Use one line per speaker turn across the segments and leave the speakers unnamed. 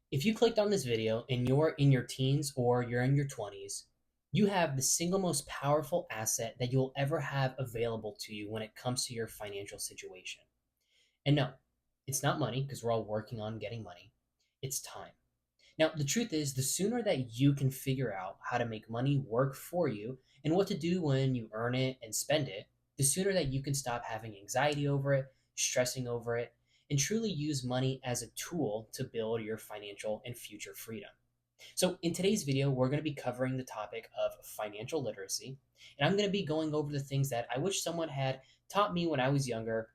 If you clicked on this video and you're in your teens or you're in your 20s, you have the single most powerful asset that you'll ever have available to you when it comes to your financial situation. And no, it's not money because we're all working on getting money. It's time. Now, the truth is, the sooner that you can figure out how to make money work for you and what to do when you earn it and spend it, the sooner that you can stop having anxiety over it, stressing over it, and truly use money as a tool to build your financial and future freedom. So, in today's video, we're going to be covering the topic of financial literacy, and I'm going to be going over the things that I wish someone had taught me when I was younger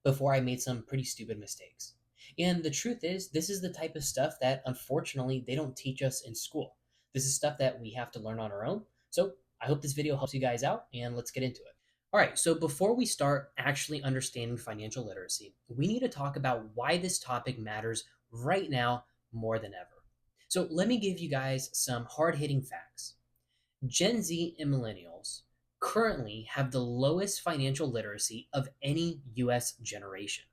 before I made some pretty stupid mistakes. And the truth is, this is the type of stuff that unfortunately they don't teach us in school. This is stuff that we have to learn on our own. So I hope this video helps you guys out, and let's get into it. All right, so before we start actually understanding financial literacy, we need to talk about why this topic matters right now more than ever. So let me give you guys some hard hitting facts. Gen Z and millennials currently have the lowest financial literacy of any US generation,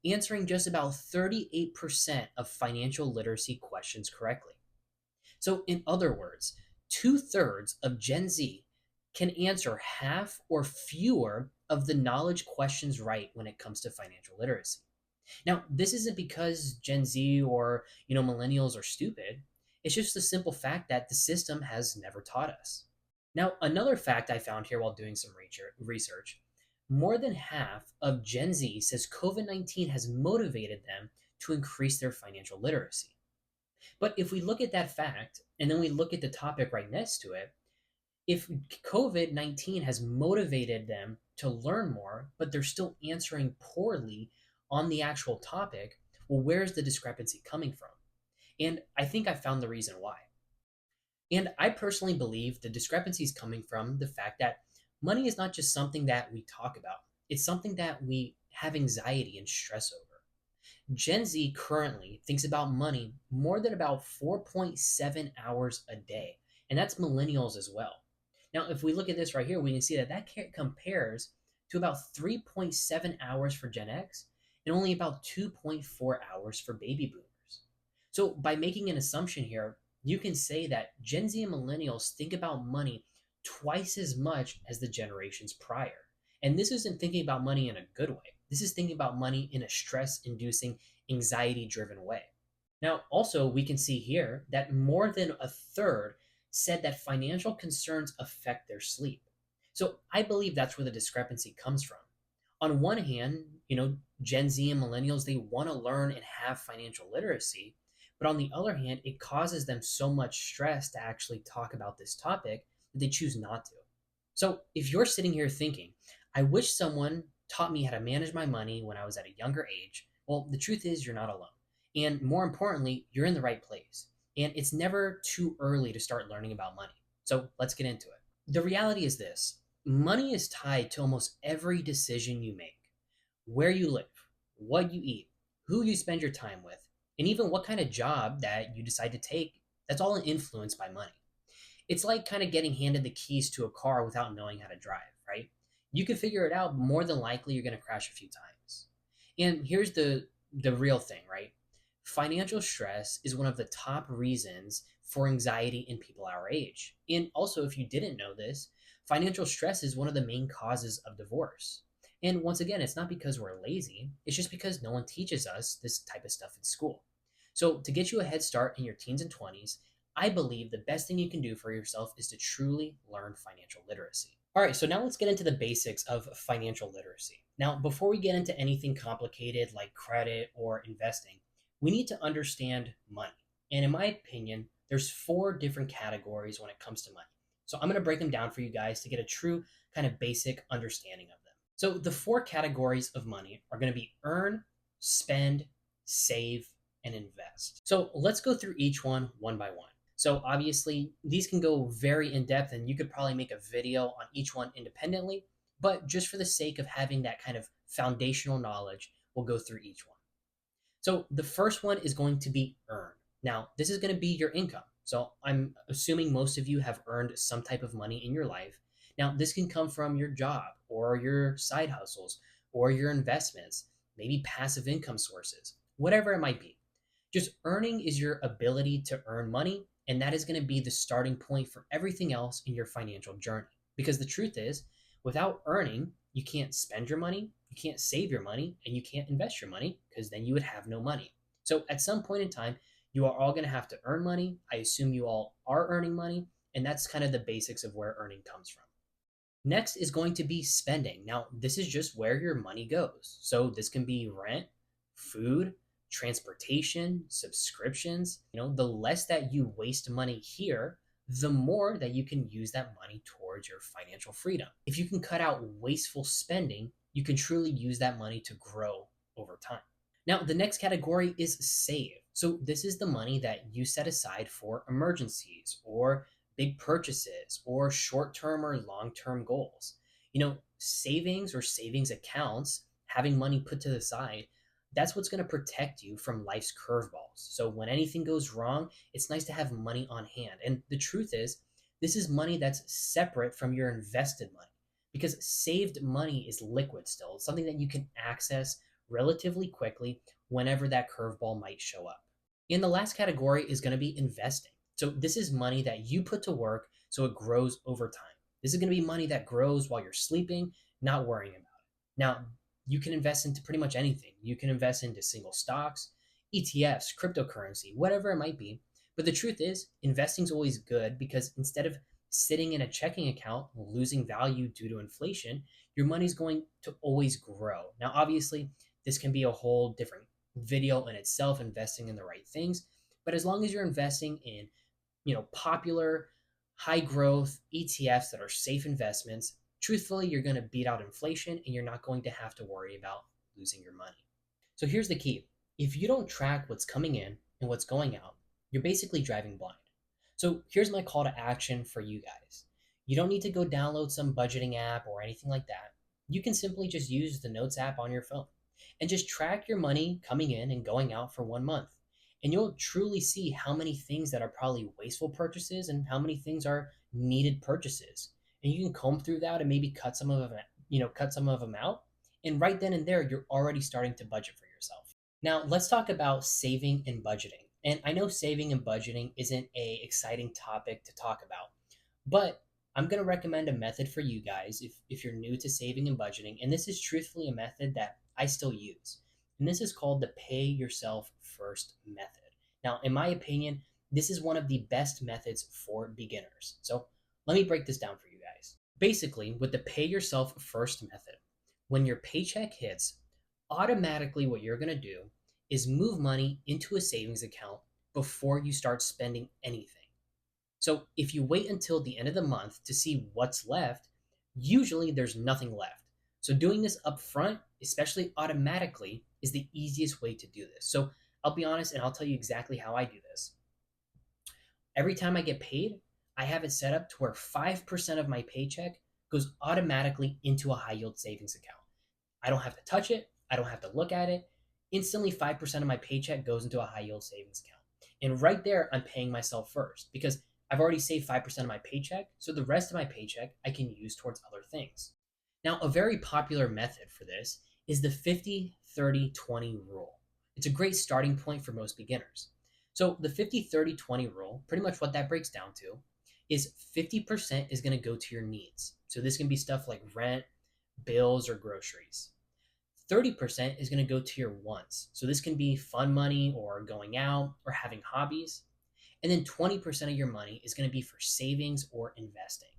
answering just about 38% of financial literacy questions correctly. So, in other words, two-thirds of Gen Z can answer half or fewer of the knowledge questions right when it comes to financial literacy. Now, this isn't because Gen Z or, millennials are stupid. It's just the simple fact that the system has never taught us. Now, another fact I found here while doing some research, more than half of Gen Z says COVID-19 has motivated them to increase their financial literacy. But if we look at that fact and then we look at the topic right next to it, if COVID-19 has motivated them to learn more, but they're still answering poorly on the actual topic, well, where's the discrepancy coming from? And I think I found the reason why. And I personally believe the discrepancy is coming from the fact that money is not just something that we talk about, it's something that we have anxiety and stress over. Gen Z currently thinks about money more than about 4.7 hours a day, and that's millennials as well. Now, if we look at this right here, we can see that compares to about 3.7 hours for Gen X and only about 2.4 hours for baby boomers. So, by making an assumption here, you can say that Gen Z and millennials think about money twice as much as the generations prior. And this isn't thinking about money in a good way. This is thinking about money in a stress inducing, anxiety driven way. Now, also, we can see here that more than a third said that financial concerns affect their sleep. So I believe that's where the discrepancy comes from. On one hand, Gen Z and millennials, they want to learn and have financial literacy. But on the other hand, it causes them so much stress to actually talk about this topic that they choose not to. So if you're sitting here thinking, I wish someone taught me how to manage my money when I was at a younger age, well, the truth is you're not alone. And more importantly, you're in the right place. And it's never too early to start learning about money. So let's get into it. The reality is this: money is tied to almost every decision you make: where you live, what you eat, who you spend your time with, and even what kind of job that you decide to take. That's all influenced by money. It's like kind of getting handed the keys to a car without knowing how to drive, right? You can figure it out, but more than likely you're going to crash a few times. And here's the real thing, right? Financial stress is one of the top reasons for anxiety in people our age. And also, if you didn't know this, financial stress is one of the main causes of divorce. And once again, it's not because we're lazy, it's just because no one teaches us this type of stuff in school. So, to get you a head start in your teens and 20s, I believe the best thing you can do for yourself is to truly learn financial literacy. All right, so now let's get into the basics of financial literacy. Now, before we get into anything complicated like credit or investing, we need to understand money. And in my opinion, there's four different categories when it comes to money. So I'm going to break them down for you guys to get a true kind of basic understanding of them. So the four categories of money are going to be earn, spend, save, and invest. So let's go through each one by one. So obviously, these can go very in depth, and you could probably make a video on each one independently. But just for the sake of having that kind of foundational knowledge, we'll go through each one. So the first one is going to be earn. Now, this is going to be your income. So I'm assuming most of you have earned some type of money in your life. Now, this can come from your job or your side hustles or your investments, maybe passive income sources, whatever it might be. Just earning is your ability to earn money, and that is going to be the starting point for everything else in your financial journey. Because the truth is, without earning, you can't spend your money, you can't save your money, and you can't invest your money because then you would have no money. So at some point in time, you are all going to have to earn money. I assume you all are earning money, and that's kind of the basics of where earning comes from. Next is going to be spending. Now, this is just where your money goes. So this can be rent, food, transportation, subscriptions. The less that you waste money here, the more that you can use that money towards your financial freedom. If you can cut out wasteful spending, you can truly use that money to grow over time. Now, the next category is save. So, this is the money that you set aside for emergencies or big purchases or short term or long term goals. Savings or savings accounts, having money put to the side, that's what's going to protect you from life's curveballs. So, when anything goes wrong, it's nice to have money on hand. And the truth is, this is money that's separate from your invested money because saved money is liquid still. It's something that you can access relatively quickly whenever that curveball might show up. And the last category is going to be investing. So this is money that you put to work so it grows over time. This is going to be money that grows while you're sleeping, not worrying about it. Now, you can invest into pretty much anything. You can invest into single stocks, ETFs, cryptocurrency, whatever it might be. But the truth is, investing is always good because instead of sitting in a checking account losing value due to inflation, your money's going to always grow. Now, obviously, this can be a whole different video in itself, investing in the right things. But as long as you're investing in, popular high growth ETFs that are safe investments, truthfully, you're going to beat out inflation and you're not going to have to worry about losing your money. So here's the key. If you don't track what's coming in and what's going out, you're basically driving blind. So here's my call to action for you guys. You don't need to go download some budgeting app or anything like that. You can simply just use the Notes app on your phone and just track your money coming in and going out for 1 month. And you'll truly see how many things that are probably wasteful purchases and how many things are needed purchases. And you can comb through that and maybe cut some of them out. And right then and there, you're already starting to budget for yourself. Now, let's talk about saving and budgeting. And I know saving and budgeting isn't a exciting topic to talk about, but I'm going to recommend a method for you guys if you're new to saving and budgeting. And this is truthfully a method that I still use. And this is called the pay yourself first method. Now, in my opinion, this is one of the best methods for beginners. So let me break this down for you guys. Basically, with the pay yourself first method, when your paycheck hits, automatically what you're going to do is move money into a savings account before you start spending anything. So if you wait until the end of the month to see what's left, usually there's nothing left. So doing this up front, especially automatically, is the easiest way to do this. So I'll be honest and I'll tell you exactly how I do this. Every time I get paid, I have it set up to where 5% of my paycheck goes automatically into a high yield savings account. I don't have to touch it. I don't have to look at it. Instantly, 5% of my paycheck goes into a high yield savings account. And right there, I'm paying myself first because I've already saved 5% of my paycheck. So the rest of my paycheck I can use towards other things. Now, a very popular method for this is the 50-30-20 rule. It's a great starting point for most beginners. So the 50-30-20 rule, pretty much what that breaks down to is 50% is going to go to your needs. So this can be stuff like rent, bills, or groceries. 30% is going to go to your wants. So this can be fun money or going out or having hobbies. And then 20% of your money is going to be for savings or investing.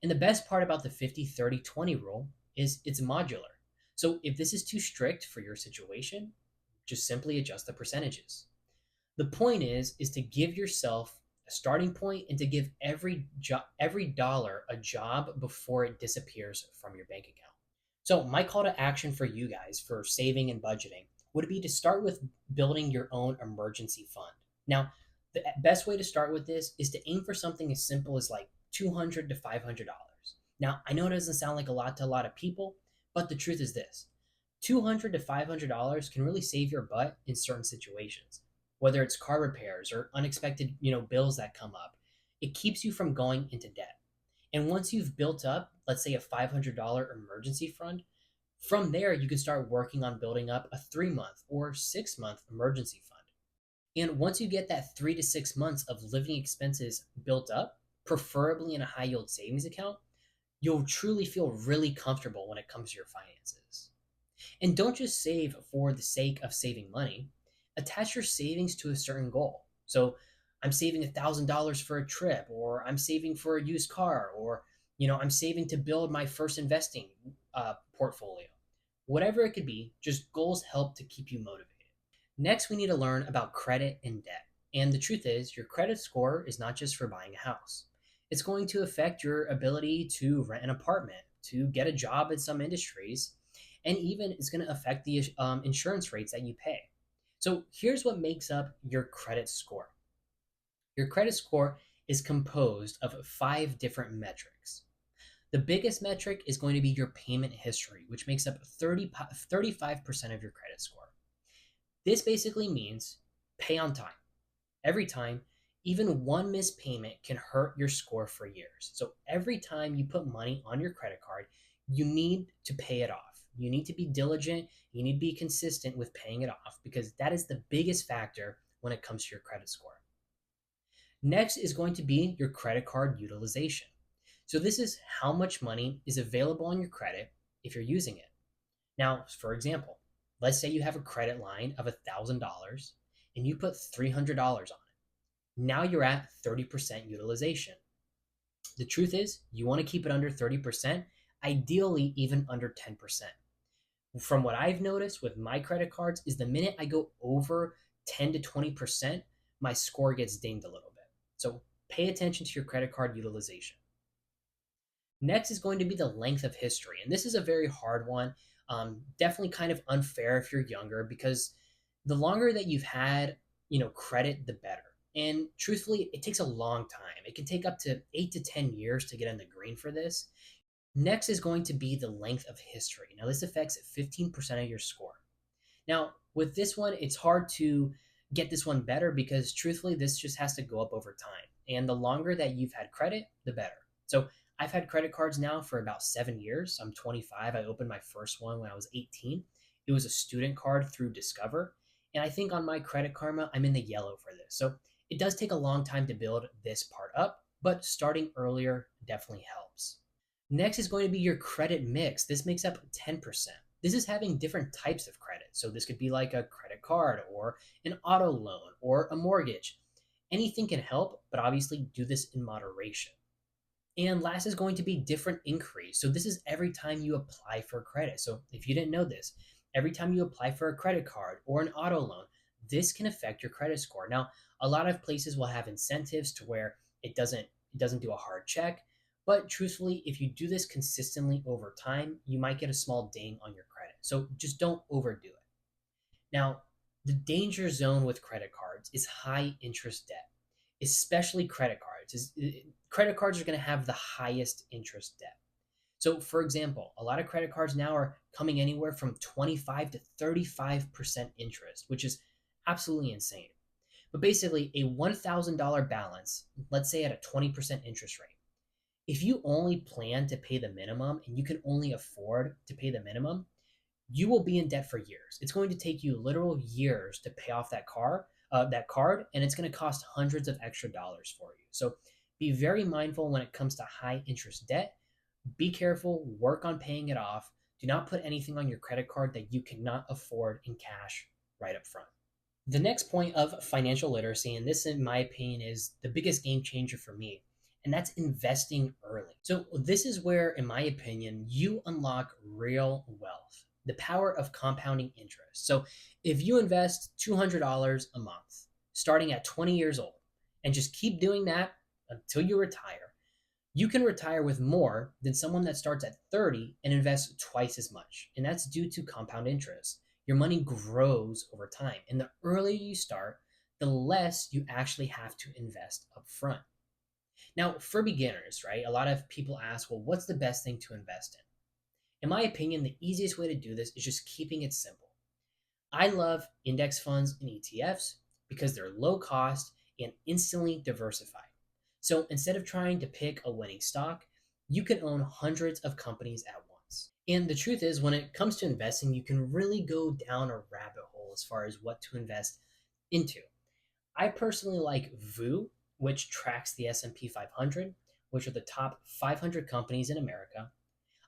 And the best part about the 50-30-20 rule is it's modular. So if this is too strict for your situation, just simply adjust the percentages. The point is to give yourself a starting point and to give every dollar a job before it disappears from your bank account. So my call to action for you guys for saving and budgeting would be to start with building your own emergency fund. Now, the best way to start with this is to aim for something as simple as like $200 to $500. Now, I know it doesn't sound like a lot to a lot of people, but the truth is this. $200 to $500 can really save your butt in certain situations, whether it's car repairs or unexpected, bills that come up. It keeps you from going into debt. And once you've built up, let's say a $500 emergency fund, from there you can start working on building up a 3-month or 6-month emergency fund. And once you get that 3 to 6 months of living expenses built up, preferably in a high yield savings account, you'll truly feel really comfortable when it comes to your finances. And don't just save for the sake of saving money. Attach your savings to a certain goal. So I'm saving $1,000 for a trip, or I'm saving for a used car, or I'm saving to build my first investing portfolio. Whatever it could be, just goals help to keep you motivated. Next, we need to learn about credit and debt. And the truth is, your credit score is not just for buying a house. It's going to affect your ability to rent an apartment, to get a job in some industries, and even it's going to affect the insurance rates that you pay. So here's what makes up your credit score. Your credit score is composed of 5 different metrics. The biggest metric is going to be your payment history, which makes up 35% of your credit score. This basically means pay on time. Every time, even one missed payment can hurt your score for years. So every time you put money on your credit card, you need to pay it off. You need to be diligent. You need to be consistent with paying it off because that is the biggest factor when it comes to your credit score. Next is going to be your credit card utilization. So this is how much money is available on your credit if you're using it. Now, for example, let's say you have a credit line of $1,000 and you put $300 on it. Now you're at 30% utilization. The truth is, you want to keep it under 30%, ideally even under 10%. From what I've noticed with my credit cards is the minute I go over 10 to 20%, my score gets dinged a little bit. So pay attention to your credit card utilization. Next is going to be the length of history. And this is a very hard one. Definitely kind of unfair if you're younger because the longer that you've had, credit, the better. And truthfully, it takes a long time. It can take up to 8 to 10 years to get in the green for this. Next is going to be the length of history. Now, this affects 15% of your score. Now, with this one, it's hard to get this one better because truthfully, this just has to go up over time. And the longer that you've had credit, the better. So I've had credit cards now for about 7 years. I'm 25. I opened my first one when I was 18. It was a student card through Discover. And I think on my Credit Karma, I'm in the yellow for this. So it does take a long time to build this part up, but starting earlier definitely helps. Next is going to be your credit mix. This makes up 10%. This is having different types of credit. So this could be like a credit card or an auto loan or a mortgage. Anything can help, but obviously do this in moderation. And last is going to be different increase. So this is every time you apply for credit. So if you didn't know this, every time you apply for a credit card or an auto loan, this can affect your credit score. Now, a lot of places will have incentives to where it doesn't do a hard check, but truthfully, if you do this consistently over time, you might get a small ding on your credit. So just don't overdo it. Now, the danger zone with credit cards is high interest debt, especially credit cards. Credit cards are going to have the highest interest debt. So, for example, a lot of credit cards now are coming anywhere from 25 to 35% interest, which is absolutely insane. But basically, a $1,000 balance, let's say at a 20% interest rate, if you only plan to pay the minimum and you can only afford to pay the minimum, you will be in debt for years. It's going to take you literal years to pay off that card, and it's going to cost hundreds of extra dollars for you. So be very mindful when it comes to high interest debt. Be careful, work on paying it off. Do not put anything on your credit card that you cannot afford in cash right up front. The next point of financial literacy, and this, in my opinion, is the biggest game changer for me, and that's investing early. So, this is where, in my opinion, you unlock real wealth, the power of compounding interest. So, if you invest $200 a month, starting at 20 years old, and just keep doing that until you retire, you can retire with more than someone that starts at 30 and invests twice as much. And that's due to compound interest. Your money grows over time. And the earlier you start, the less you actually have to invest up front. Now, for beginners, right, a lot of people ask, well, what's the best thing to invest in? In my opinion, the easiest way to do this is just keeping it simple. I love index funds and ETFs because they're low cost and instantly diversified. So instead of trying to pick a winning stock, you can own hundreds of companies at once. And the truth is, when it comes to investing, you can really go down a rabbit hole as far as what to invest into. I personally like VU, which tracks the S&P 500, which are the top 500 companies in America.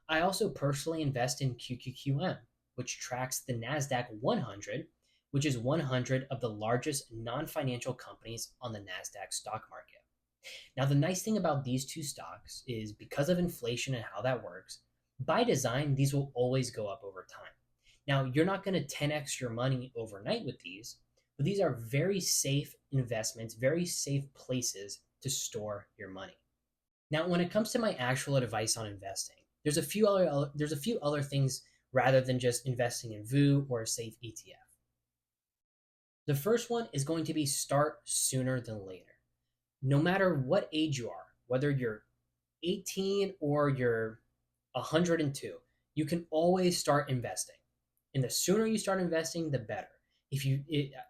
I also personally invest in QQQM, which tracks the NASDAQ 100, which is 100 of the largest non financial companies on the NASDAQ stock market. Now, the nice thing about these two stocks is because of inflation and how that works, by design, these will always go up over time. Now, you're not going to 10x your money overnight with these, but these are very safe investments, very safe places to store your money. Now, when it comes to my actual advice on investing, there's a few other things rather than just investing in VU or a safe ETF. The first one is going to be start sooner than later. No matter what age you are, whether you're 18 or you're 102, you can always start investing. And the sooner you start investing, the better.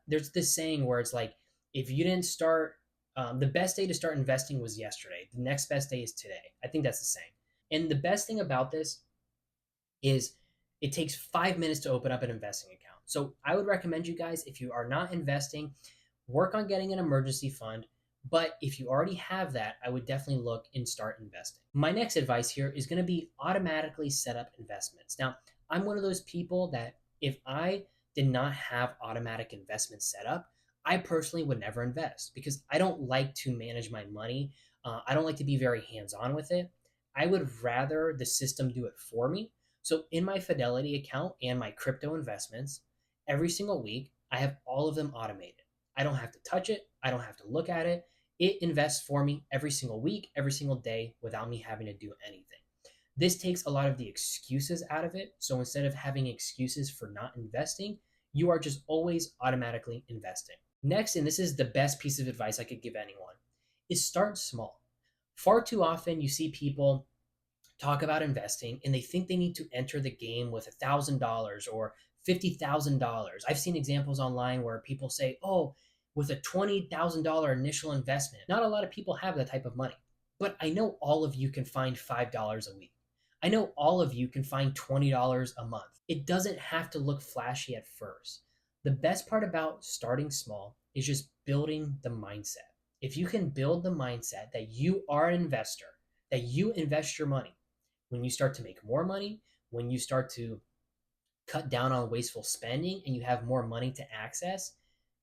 There's this saying where it's like, if you didn't start, the best day to start investing was yesterday. The next best day is today. I think that's the saying. And the best thing about this is it takes 5 minutes to open up an investing account. So I would recommend you guys, if you are not investing, work on getting an emergency fund. But if you already have that, I would definitely look and start investing. My next advice here is going to be automatically set up investments. Now, I'm one of those people that if I did not have automatic investments set up, I personally would never invest because I don't like to manage my money. I don't like to be very hands on with it. I would rather the system do it for me. So in my Fidelity account and my crypto investments, every single week, I have all of them automated. I don't have to touch it. I don't have to look at it. It invests for me every single week, every single day without me having to do anything. This takes a lot of the excuses out of it. So instead of having excuses for not investing, you are just always automatically investing. Next, and this is the best piece of advice I could give anyone, is start small. Far too often you see people talk about investing and they think they need to enter the game with $1,000 or $50,000. I've seen examples online where people say, oh, with a $20,000 initial investment. Not a lot of people have that type of money. But I know all of you can find $5 a week. I know all of you can find $20 a month. It doesn't have to look flashy at first. The best part about starting small is just building the mindset. If you can build the mindset that you are an investor, that you invest your money, when you start to make more money, when you start to cut down on wasteful spending and you have more money to access,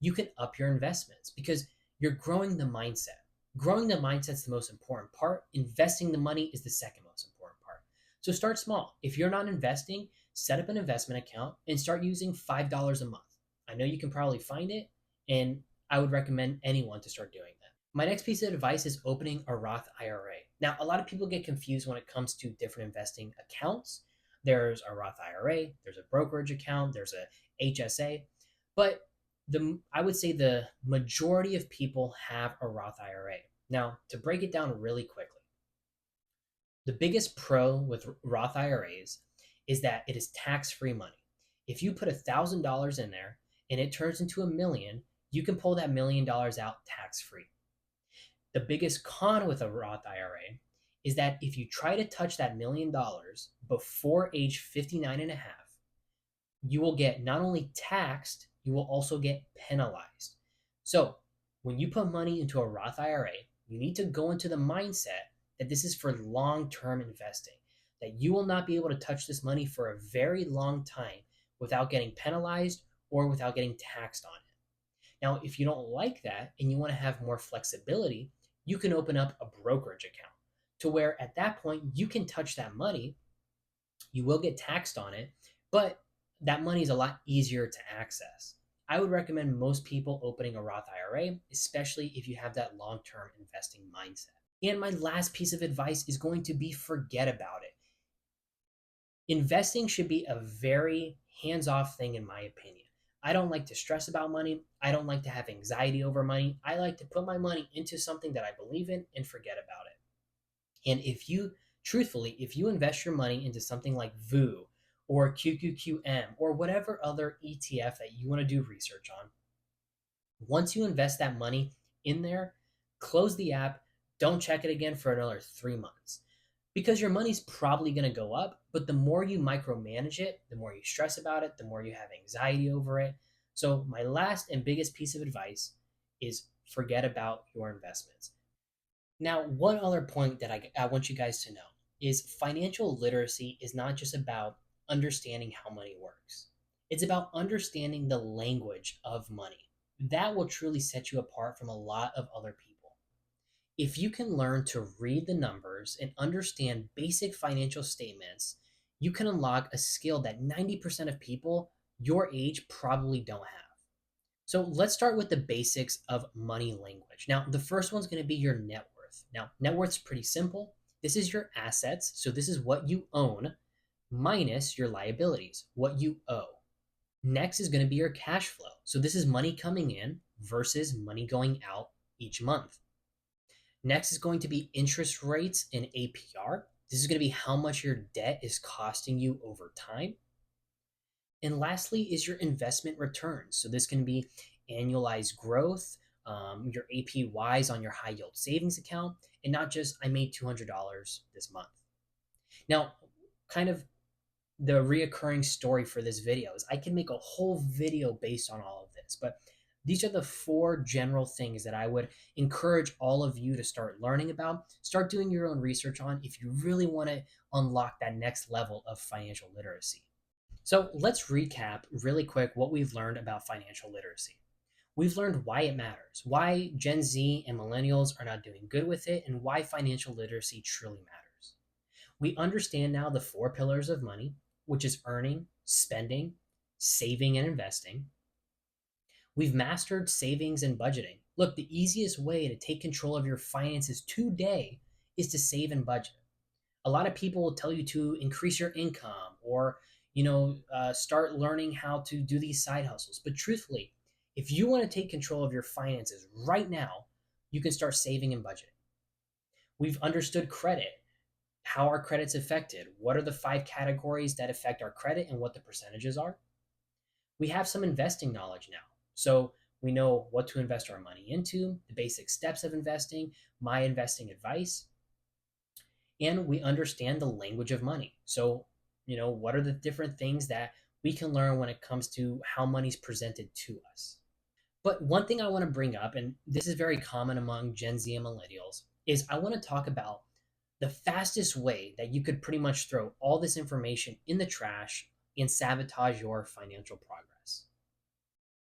you can up your investments because you're growing the mindset. Growing the mindset is the most important part. Investing the money is the second most important part. So start small. If you're not investing, set up an investment account and start using $5 a month. I know you can probably find it, and I would recommend anyone to start doing that. My next piece of advice is opening a Roth IRA. Now, a lot of people get confused when it comes to different investing accounts. There's a Roth IRA, there's a brokerage account, there's a HSA, but I would say the majority of people have a Roth IRA. Now, to break it down really quickly, the biggest pro with Roth IRAs is that it is tax-free money. If you put $1,000 in there and it turns into a million, you can pull that $1 million out tax-free. The biggest con with a Roth IRA is that if you try to touch that $1 million before age 59 and a half, you will get not only taxed, you will also get penalized. So when you put money into a Roth IRA, you need to go into the mindset that this is for long-term investing, that you will not be able to touch this money for a very long time without getting penalized or without getting taxed on it. Now, if you don't like that and you want to have more flexibility, you can open up a brokerage account to where at that point you can touch that money. You will get taxed on it, but that money is a lot easier to access. I would recommend most people opening a Roth IRA, especially if you have that long term investing mindset. And my last piece of advice is going to be forget about it. Investing should be a very hands off thing, in my opinion. I don't like to stress about money. I don't like to have anxiety over money. I like to put my money into something that I believe in and forget about it. And truthfully, if you invest your money into something like VU or QQQM or whatever other ETF that you want to do research on, once you invest that money in there, close the app, don't check it again for another 3 months. Because your money's probably going to go up, but the more you micromanage it, the more you stress about it, the more you have anxiety over it. So, my last and biggest piece of advice is forget about your investments. Now, one other point that I want you guys to know is financial literacy is not just about understanding how money works, it's about understanding the language of money. That will truly set you apart from a lot of other people. If you can learn to read the numbers and understand basic financial statements, you can unlock a skill that 90% of people your age probably don't have. So let's start with the basics of money language. Now, the first one's going to be your net worth. Now, net worth's pretty simple. This is your assets. So this is what you own minus your liabilities, what you owe. Next is going to be your cash flow. So this is money coming in versus money going out each month. Next is going to be interest rates and APR. This is going to be how much your debt is costing you over time. And lastly is your investment returns. So this can be annualized growth, your APYs on your high yield savings account, and not just I made $200 this month. Now, kind of the reoccurring story for this video is I can make a whole video based on all of this, but these are the four general things that I would encourage all of you to start learning about, start doing your own research on if you really want to unlock that next level of financial literacy. So let's recap really quick what we've learned about financial literacy. We've learned why it matters, why Gen Z and millennials are not doing good with it, and why financial literacy truly matters. We understand now the four pillars of money, which is earning, spending, saving, and investing. We've mastered savings and budgeting. Look, the easiest way to take control of your finances today is to save and budget. A lot of people will tell you to increase your income or start learning how to do these side hustles, but truthfully, if you want to take control of your finances right now, you can start saving and budgeting. We've understood credit, how our credit's affected, what are the 5 categories that affect our credit and what the percentages are. We have some investing knowledge now, so we know what to invest our money into, the basic steps of investing, my investing advice, and we understand the language of money. So, what are the different things that we can learn when it comes to how money's presented to us? But one thing I want to bring up, and this is very common among Gen Z and millennials, is I want to talk about the fastest way that you could pretty much throw all this information in the trash and sabotage your financial progress.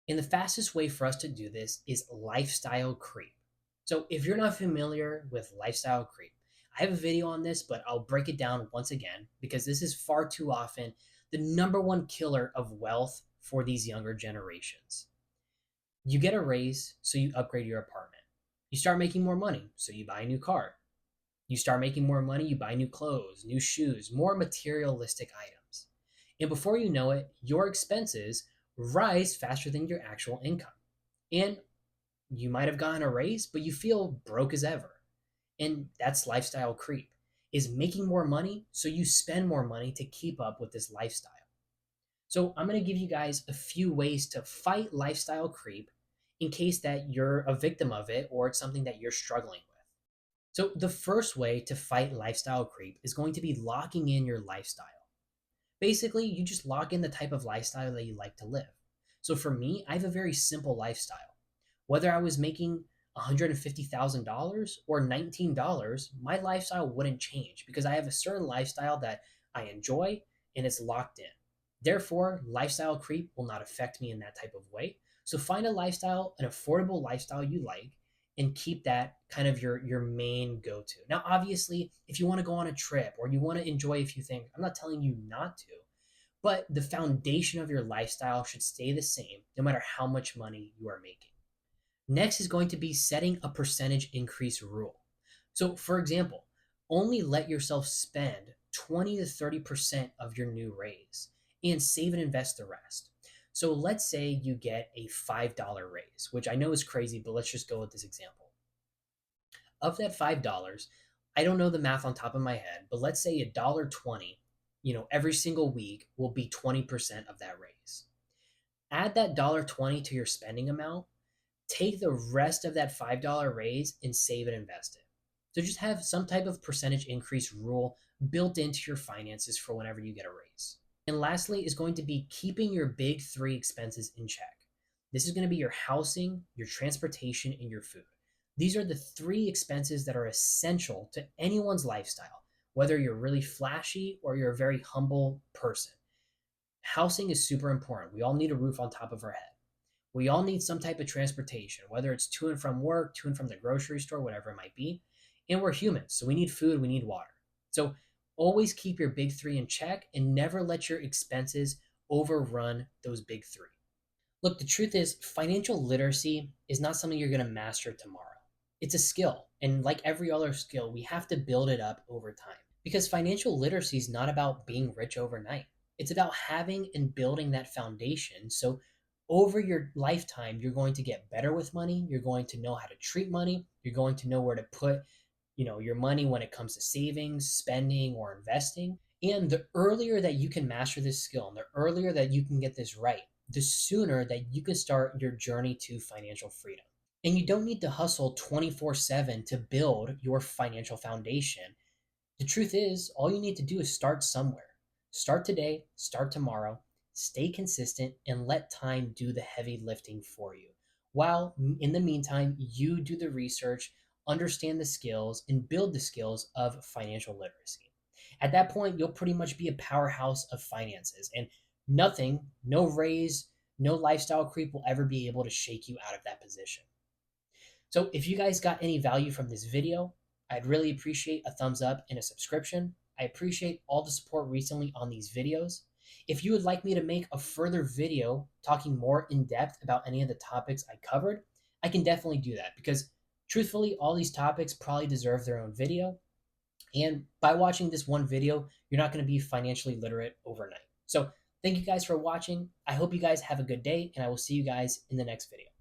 And the fastest way for us to do this is lifestyle creep. So if you're not familiar with lifestyle creep, I have a video on this, but I'll break it down once again because this is far too often the number one killer of wealth for these younger generations. You get a raise, so you upgrade your apartment. You start making more money, so you buy a new car. You start making more money, you buy new clothes, new shoes, more materialistic items. And before you know it, your expenses rise faster than your actual income. And you might have gotten a raise, but you feel broke as ever. And that's lifestyle creep, is making more money so you spend more money to keep up with this lifestyle. So I'm going to give you guys a few ways to fight lifestyle creep in case that you're a victim of it or it's something that you're struggling with. So the first way to fight lifestyle creep is going to be locking in your lifestyle. Basically, you just lock in the type of lifestyle that you like to live. So for me, I have a very simple lifestyle. Whether I was making $150,000 or $19, my lifestyle wouldn't change because I have a certain lifestyle that I enjoy and it's locked in. Therefore, lifestyle creep will not affect me in that type of way. So find a lifestyle, an affordable lifestyle you like, and keep that kind of your main go-to. Now, obviously, if you want to go on a trip or you want to enjoy a few things, I'm not telling you not to, but the foundation of your lifestyle should stay the same no matter how much money you are making. Next is going to be setting a percentage increase rule. So, for example, only let yourself spend 20 to 30% of your new raise and save and invest the rest. So, let's say you get a $5 raise, which I know is crazy, but let's just go with this example. Of that $5, I don't know the math on top of my head, but let's say $1.20, every single week will be 20% of that raise. Add that $1.20 to your spending amount, take the rest of that $5 raise and save and invest it. So just have some type of percentage increase rule built into your finances for whenever you get a raise. And lastly is going to be keeping your big 3 expenses in check. This is going to be your housing, your transportation, and your food. These are the three expenses that are essential to anyone's lifestyle, whether you're really flashy or you're a very humble person. Housing is super important. We all need a roof on top of our head. We all need some type of transportation, whether it's to and from work, to and from the grocery store, whatever it might be. And we're humans, so we need food, we need water. So always keep your big three in check and never let your expenses overrun those big three. Look, the truth is, financial literacy is not something you're going to master tomorrow. It's a skill. And like every other skill, we have to build it up over time. Because financial literacy is not about being rich overnight. It's about having and building that foundation. So over your lifetime, you're going to get better with money. You're going to know how to treat money. You're going to know where to put, your money when it comes to savings, spending, or investing. And the earlier that you can master this skill and the earlier that you can get this right, the sooner that you can start your journey to financial freedom. And you don't need to hustle 24/7 to build your financial foundation. The truth is, all you need to do is start somewhere. Start today, start tomorrow, stay consistent, and let time do the heavy lifting for you. While in the meantime, you do the research, understand the skills, and build the skills of financial literacy. At that point, you'll pretty much be a powerhouse of finances, and nothing, no raise, no lifestyle creep will ever be able to shake you out of that position. So if you guys got any value from this video, I'd really appreciate a thumbs up and a subscription. I appreciate all the support recently on these videos. If you would like me to make a further video talking more in depth about any of the topics I covered, I can definitely do that because truthfully, all these topics probably deserve their own video. And by watching this one video, you're not going to be financially literate overnight. So thank you guys for watching. I hope you guys have a good day, and I will see you guys in the next video.